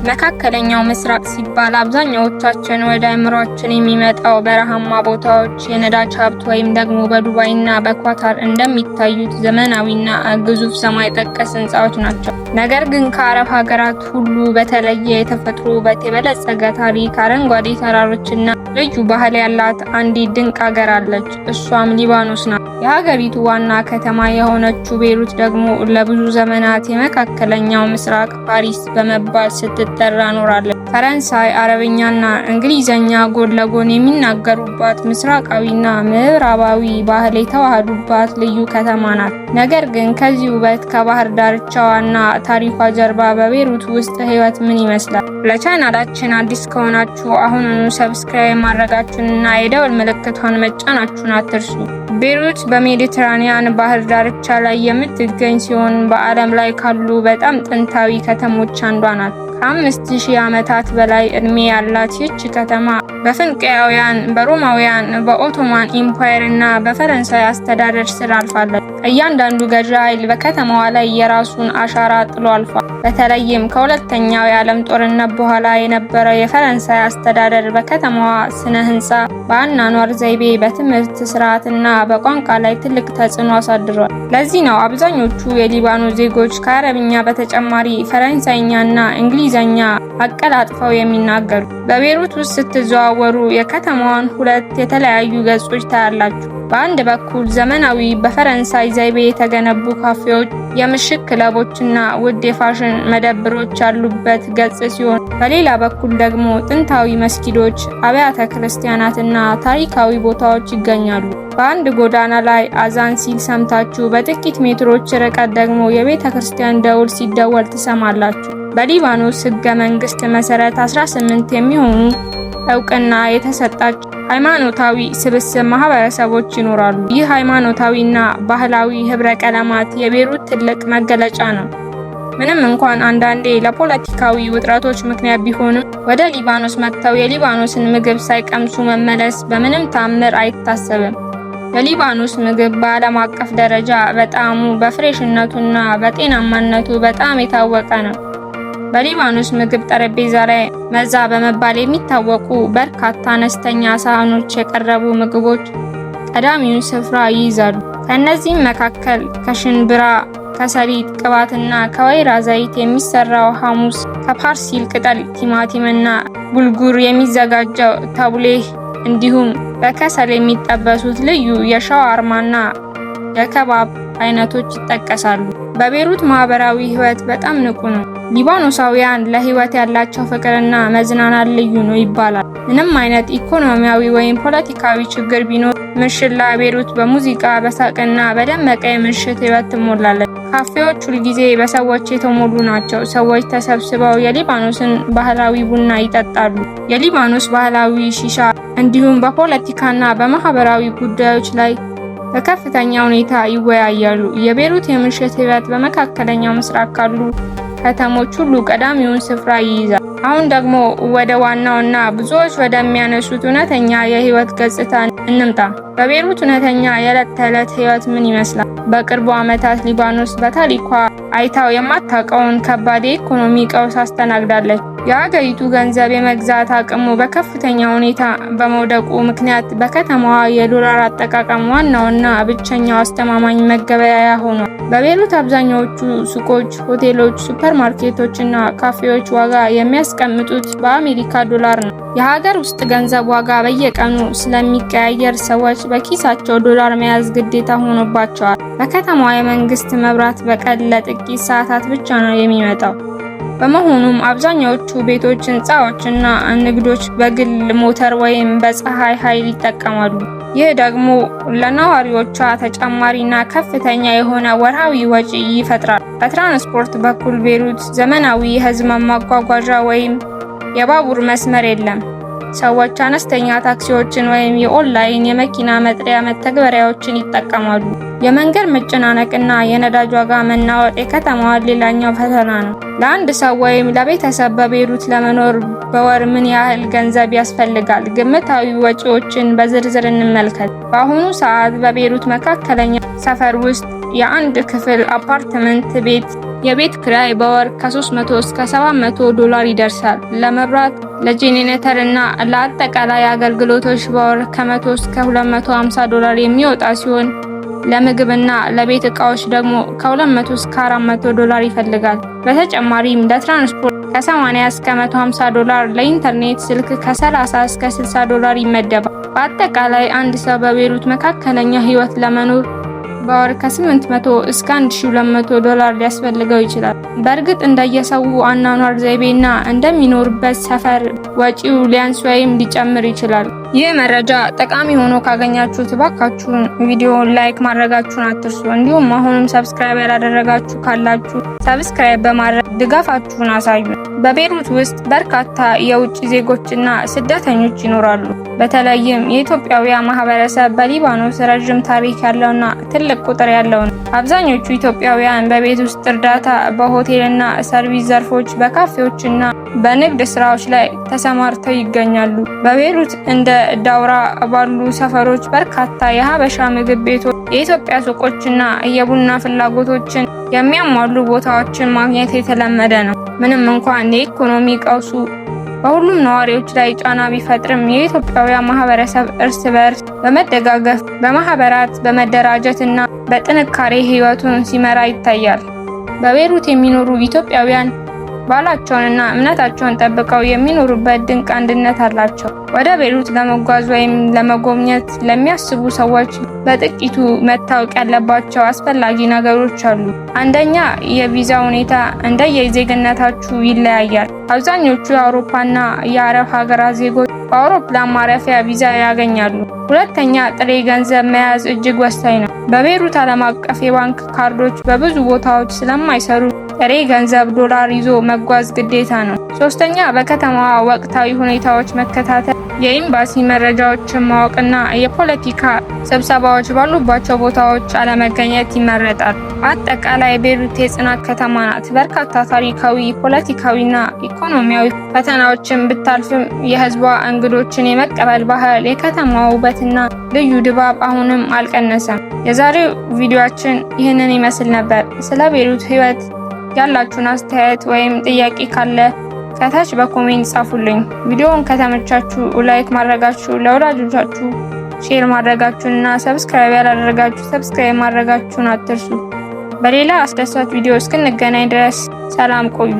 መካከለኛው ምስራቅ ሲባል አብዛኛዎቻችን ወደ አእምሯችን የሚመጣው በረሃማ ቦታዎች፣ የነዳጅ ሀብት ወይም ደግሞ በዱባይና በኳታር እንደሚታዩት ዘመናዊና ግዙፍ ሰማይ ጠቀስ ህንፃዎች ናቸው። ነገር ግን ከአረብ ሀገራት ሁሉ በተለየ የተፈጥሮ ውበት የበለጸገ ታሪክ፣ አረንጓዴ ተራሮችና ልዩ ባህል ያላት አንዲት ድንቅ ሀገር አለች። እሷም ሊባኖስ ናት። የሀገሪቱ ዋና ከተማ የሆነችው ቤይሩት ደግሞ ለብዙ ዘመናት የመካከለኛው ምስራቅ ፓሪስ በመባል ስትጠራ ኖራለች። ፈረንሳይ፣ አረብኛና እንግሊዘኛ ጎን ለጎን የሚናገሩባት ምስራቃዊና ምዕራባዊ ባህል የተዋሃዱባት ልዩ ከተማ ናት። ነገር ግን ከዚህ ውበት ከባህር ዳርቻዋና ታሪኳ ጀርባ በቤይሩት ውስጥ ህይወት ምን ይመስላል? ለቻናላችን አዲስ ከሆናችሁ አሁኑኑ ሰብስክራይብ ማድረጋችሁንና የደወል ምልክቷን መጫናችሁን አትርሱ። ቤይሩት በሜዲትራኒያን ባህር ዳርቻ ላይ የምትገኝ ሲሆን በዓለም ላይ ካሉ በጣም ጥንታዊ ከተሞች አንዷ ናት። ከ5000 ዓመታት በላይ እድሜ ያላት ይህች ከተማ በፍንቅያውያን፣ በሮማውያን፣ በኦቶማን ኢምፓየር እና በፈረንሳይ አስተዳደር ስር አልፋለች። እያንዳንዱ ገዢ ኃይል በከተማዋ ላይ የራሱን አሻራ ጥሎ አልፏል። በተለይም ከሁለተኛው የዓለም ጦርነት በኋላ የነበረው የፈረንሳይ አስተዳደር በከተማዋ ስነ ህንፃ፣ በአኗኗር ዘይቤ፣ በትምህርት ስርዓትና በቋንቋ ላይ ትልቅ ተጽዕኖ አሳድሯል። ለዚህ ነው አብዛኞቹ የሊባኖስ ዜጎች ከአረብኛ በተጨማሪ ፈረንሳይኛና እንግሊዘኛ አቀላጥፈው የሚናገሩ። በቤይሩት ውስጥ ስትዘዋወሩ የከተማዋን ሁለት የተለያዩ ገጾች ታያላችሁ። በአንድ በኩል ዘመናዊ በፈረንሳይ ዘይቤ የተገነቡ ካፌዎች፣ የምሽት ክለቦችና ውድ የፋሽን መደብሮች ያሉበት ገጽ ሲሆን፣ በሌላ በኩል ደግሞ ጥንታዊ መስጊዶች፣ አብያተ ክርስቲያናትና ታሪካዊ ቦታዎች ይገኛሉ። በአንድ ጎዳና ላይ አዛን ሲል ሰምታችሁ በጥቂት ሜትሮች ርቀት ደግሞ የቤተ ክርስቲያን ደውል ሲደወል ትሰማላችሁ። በሊባኖስ ህገ መንግስት መሰረት 18 የሚሆኑ እውቅና የተሰጣቸው ሃይማኖታዊ ስብስብ ማህበረሰቦች ይኖራሉ። ይህ ሃይማኖታዊና ባህላዊ ህብረ ቀለማት የቤይሩት ትልቅ መገለጫ ነው። ምንም እንኳን አንዳንዴ ለፖለቲካዊ ውጥረቶች ምክንያት ቢሆንም ወደ ሊባኖስ መጥተው የሊባኖስን ምግብ ሳይቀምሱ መመለስ በምንም ታምር አይታሰብም። የሊባኖስ ምግብ በዓለም አቀፍ ደረጃ በጣዕሙ፣ በፍሬሽነቱና በጤናማነቱ በጣም የታወቀ ነው። በሊባኖስ ምግብ ጠረጴዛ ላይ መዛ በመባል የሚታወቁ በርካታ አነስተኛ ሳህኖች የቀረቡ ምግቦች ቀዳሚውን ስፍራ ይይዛሉ። ከእነዚህም መካከል ከሽንብራ፣ ከሰሊጥ ቅባትና ከወይራ ዘይት የሚሰራው ሐሙስ፣ ከፓርሲል ቅጠል፣ ቲማቲምና ቡልጉር የሚዘጋጀው ታቡሌህ እንዲሁም በከሰል የሚጠበሱት ልዩ የሻዋርማና የከባብ አይነቶች ይጠቀሳሉ። በቤይሩት ማህበራዊ ህይወት በጣም ንቁ ነው። ሊባኖሳውያን ለህይወት ያላቸው ፍቅርና መዝናናት ልዩ ነው ይባላል። ምንም አይነት ኢኮኖሚያዊ ወይም ፖለቲካዊ ችግር ቢኖር ምሽት ላይ ቤይሩት በሙዚቃ፣ በሳቅና በደመቀ የምሽት ህይወት ትሞላለች። ካፌዎች ሁልጊዜ በሰዎች የተሞሉ ናቸው። ሰዎች ተሰብስበው የሊባኖስን ባህላዊ ቡና ይጠጣሉ፣ የሊባኖስ ባህላዊ ሺሻ፣ እንዲሁም በፖለቲካና በማህበራዊ ጉዳዮች ላይ በከፍተኛ ሁኔታ ይወያያሉ። የቤይሩት የምሽት ህይወት በመካከለኛው ምስራቅ ካሉ ከተሞች ሁሉ ቀዳሚውን ስፍራ ይይዛል። አሁን ደግሞ ወደ ዋናውና ብዙዎች ወደሚያነሱት እውነተኛ የህይወት ገጽታ እንምጣ። በቤይሩት እውነተኛ የዕለት ተዕለት ህይወት ምን ይመስላል? በቅርቡ ዓመታት ሊባኖስ በታሪኳ አይታው የማታውቀውን ከባድ የኢኮኖሚ ቀውስ አስተናግዳለች። የሀገሪቱ ገንዘብ የመግዛት አቅሙ በከፍተኛ ሁኔታ በመውደቁ ምክንያት በከተማዋ የዶላር አጠቃቀም ዋናውና ብቸኛው አስተማማኝ መገበያያ ሆኗል። በቤይሩት አብዛኛዎቹ ሱቆች፣ ሆቴሎች፣ ሱፐርማርኬቶችና ካፌዎች ዋጋ የሚያስቀምጡት በአሜሪካ ዶላር ነው። የሀገር ውስጥ ገንዘብ ዋጋ በየቀኑ ስለሚቀያየር ሰዎች በኪሳቸው ዶላር መያዝ ግዴታ ሆኖባቸዋል። በከተማዋ የመንግስት መብራት በቀን ለጥቂት ሰዓታት ብቻ ነው የሚመጣው። በመሆኑም አብዛኛዎቹ ቤቶች፣ ህንፃዎችና ንግዶች በግል ሞተር ወይም በፀሐይ ኃይል ይጠቀማሉ። ይህ ደግሞ ለነዋሪዎቿ ተጨማሪና ከፍተኛ የሆነ ወርሃዊ ወጪ ይፈጥራል። በትራንስፖርት በኩል ቤይሩት ዘመናዊ የህዝብ ማጓጓዣ ወይም የባቡር መስመር የለም። ሰዎች አነስተኛ ታክሲዎችን ወይም የኦንላይን የመኪና መጥሪያ መተግበሪያዎችን ይጠቀማሉ። የመንገድ መጨናነቅና የነዳጅ ዋጋ መናወጥ የከተማዋ ሌላኛው ፈተና ነው። ለአንድ ሰው ወይም ለቤተሰብ በቤይሩት ለመኖር በወር ምን ያህል ገንዘብ ያስፈልጋል? ግምታዊ ወጪዎችን በዝርዝር እንመልከት። በአሁኑ ሰዓት በቤይሩት መካከለኛ ሰፈር ውስጥ የአንድ ክፍል አፓርትመንት ቤት የቤት ኪራይ በወር ከ300 እስከ $700 ይደርሳል። ለመብራት፣ ለጄኔሬተር እና ለአጠቃላይ አገልግሎቶች በወር ከ100 እስከ $250 የሚወጣ ሲሆን ለምግብና ለቤት ዕቃዎች ደግሞ ከ200 እስከ $400 ይፈልጋል። በተጨማሪም ለትራንስፖርት ከ80 እስከ $150፣ ለኢንተርኔት ስልክ ከ30 እስከ $60 ይመደባል። በአጠቃላይ አንድ ሰው በቤይሩት መካከለኛ ህይወት ለመኖር በወር ከ800 እስከ $1200 ሊያስፈልገው ይችላል። በእርግጥ እንደየሰው አኗኗር ዘይቤና እንደሚኖርበት ሰፈር ወጪው ሊያንስ ወይም ሊጨምር ይችላል። ይህ መረጃ ጠቃሚ ሆኖ ካገኛችሁት እባካችሁን ቪዲዮውን ላይክ ማድረጋችሁን አትርሱ። እንዲሁም አሁንም ሰብስክራይብ ያላደረጋችሁ ካላችሁ ሰብስክራይብ በማድረግ ድጋፋችሁን አሳዩ። በቤይሩት ውስጥ በርካታ የውጭ ዜጎችና ስደተኞች ይኖራሉ። በተለይም የኢትዮጵያውያን ማህበረሰብ በሊባኖስ ረጅም ታሪክ ያለውና ትልቅ ቁጥር ያለው ነው። አብዛኞቹ ኢትዮጵያውያን በቤት ውስጥ እርዳታ፣ በሆቴልና ሰርቪስ ዘርፎች፣ በካፌዎችና በንግድ ስራዎች ላይ ተሰማርተው ይገኛሉ። በቤይሩት እንደ ዳውራ ባሉ ሰፈሮች በርካታ የሀበሻ ምግብ ቤቶች፣ የኢትዮጵያ ሱቆችና የቡና ፍላጎቶችን የሚያሟሉ ቦታዎችን ማግኘት የተለመደ ነው። ምንም እንኳን የኢኮኖሚ ቀውሱ በሁሉም ነዋሪዎች ላይ ጫና ቢፈጥርም የኢትዮጵያውያን ማህበረሰብ እርስ በርስ በመደጋገፍ በማህበራት በመደራጀት እና በጥንካሬ ህይወቱን ሲመራ ይታያል። በቤይሩት የሚኖሩ ኢትዮጵያውያን ባህላቸውንና እምነታቸውን ጠብቀው የሚኖሩበት ድንቅ አንድነት አላቸው። ወደ ቤይሩት ለመጓዝ ወይም ለመጎብኘት ለሚያስቡ ሰዎች በጥቂቱ መታወቅ ያለባቸው አስፈላጊ ነገሮች አሉ። አንደኛ፣ የቪዛ ሁኔታ እንደየዜግነታችሁ ይለያያል። አብዛኞቹ የአውሮፓና የአረብ ሀገራት ዜጎች በአውሮፕላን ማረፊያ ቪዛ ያገኛሉ። ሁለተኛ፣ ጥሬ ገንዘብ መያዝ እጅግ ወሳኝ ነው። በቤይሩት ዓለም አቀፍ የባንክ ካርዶች በብዙ ቦታዎች ስለማይሰሩ ጥሬ ገንዘብ ዶላር ይዞ መጓዝ ግዴታ ነው። ሶስተኛ፣ በከተማዋ ወቅታዊ ሁኔታዎች መከታተል፣ የኤምባሲ መረጃዎችን ማወቅና የፖለቲካ ስብሰባዎች ባሉባቸው ቦታዎች አለመገኘት ይመረጣል። በአጠቃላይ ቤይሩት የጽናት ከተማ ናት። በርካታ ታሪካዊ፣ ፖለቲካዊና ኢኮኖሚያዊ ፈተናዎችን ብታልፍም የህዝቧ እንግዶችን የመቀበል ባህል፣ የከተማዋ ውበትና ልዩ ድባብ አሁንም አልቀነሰም። የዛሬው ቪዲዮአችን ይህንን ይመስል ነበር። ስለ ቤይሩት ህይወት ያላችሁን አስተያየት ወይም ጥያቄ ካለ ከታች በኮሜንት ጻፉልኝ። ቪዲዮውን ከተመቻችሁ ላይክ ማድረጋችሁ፣ ለወዳጆቻችሁ ሼር ማድረጋችሁንና ሰብስክራይብ ያላደረጋችሁ ሰብስክራይብ ማድረጋችሁን አትርሱ። በሌላ አስደሳች ቪዲዮ እስክንገናኝ ድረስ ሰላም ቆዩ።